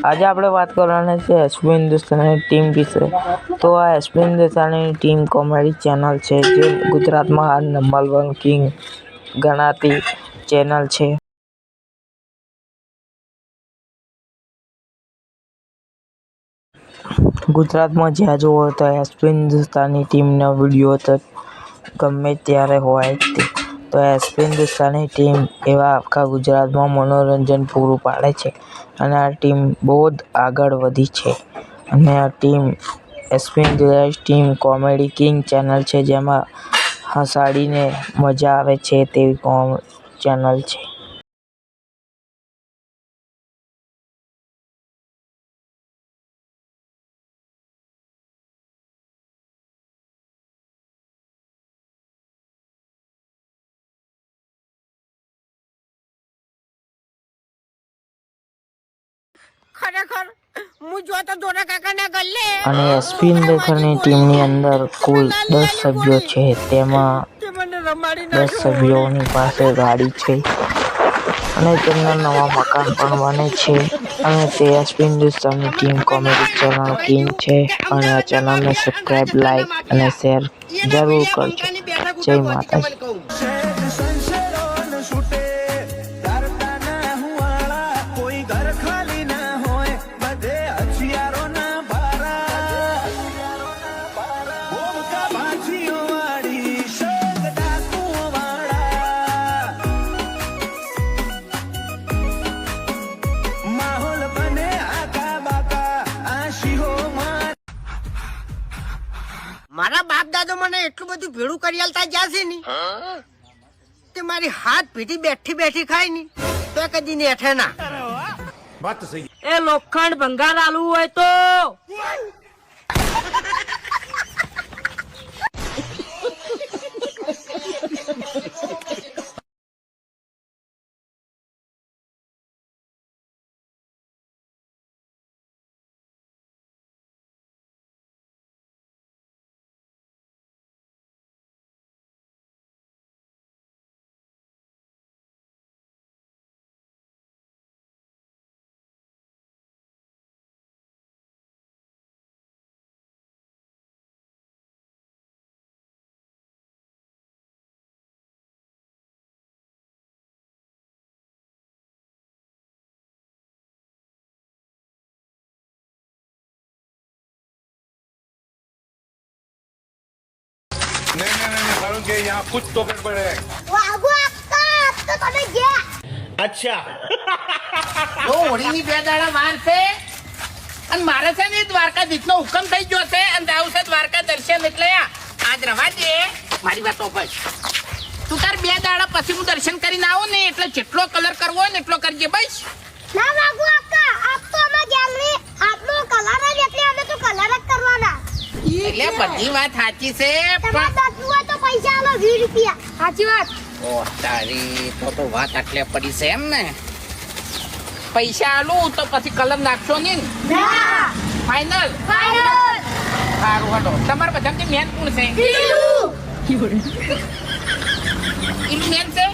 આજે આપણે વાત કરવાની છે એસપી હિન્દુસ્તાની ટીમ વિશે। તો આ SP Hindustani team comedy channel છે જે ગુજરાતમાં હાલ નંબર 1 કિંગ ગણાતી ચેનલ છે। ગુજરાતમાં જ્યાં જુઓ તો એસપી હિન્દુસ્તાની ટીમના વિડીયો તો ગમે ત્યારે હોય જ તે। તો એસપી હિન્દુસ્તાની ટીમ એવા આખા ગુજરાતમાં મનોરંજન પૂરું પાડે છે અને આ ટીમ બહુ જ આગળ વધી છે અને આ team SP Hindustani team comedy king channel છે જેમાં હસાડીને મજા આવે છે તેવી ચેનલ છે। ખરેખર હું જોતો જોડા કાકાના ગલ્લે અને એસપી હિન્દુસ્તાની ટીમની અંદર કુલ 10 સભ્યો છે તેમાં 10 સભ્યોની પાસે ગાડી છે અને તેમના નવા મકાન પણ બને છે અને તે SP Hindustani team comedy channel king છે અને આ ચેનલને સબસ્ક્રાઇબ લાઈક અને શેર જરૂર કરજો। જય માતાજી। મારા બાપ દાદો મને એટલું બધું ભેળું કરી આલતા જ્યાં છે ની તે મારી હાથ પીઠી બેઠી બેઠી ખાય ની તો કદી ને હેઠે ના વાત સહી। એ લોખંડ ભંગાર આલુ હોય તો नहीं मालूम कि यहाँ कुछ तो गड़बड़ है। તો તમે ગયા अच्छा તો હોળીની 2 દાડા વાર છે અને મારે છે ને દ્વારકાધીશનો હુકમ થઈ ગયો છે અને જાવું છે દ્વારકા દર્શન એટલે આજ રવા દે મારી વાત ઓપર તું તાર 2 દાડા પછી હું દર્શન કરીને આવું ને એટલે જેટલો કલર કરવો હોય ને એટલો કરજે બસ। ના વાગુ અક્કા આપ તો અમે ગેલરી આપનો કલર જ એટલે અમે તો કલર જ કરવાના એટલે બધી વાત સાચી છે તમારા દાદુ હોય તો પૈસા આલો 20 રૂપિયા સાચી વાત ઓ તારી તો વાત આટલે પડી છે એમ ને પૈસા આલું તો પછી કલર નાખશો ને ના ફાઇનલ સારું હટો તમારે બધાથી મેન કોણ છે ઈલું મેન છે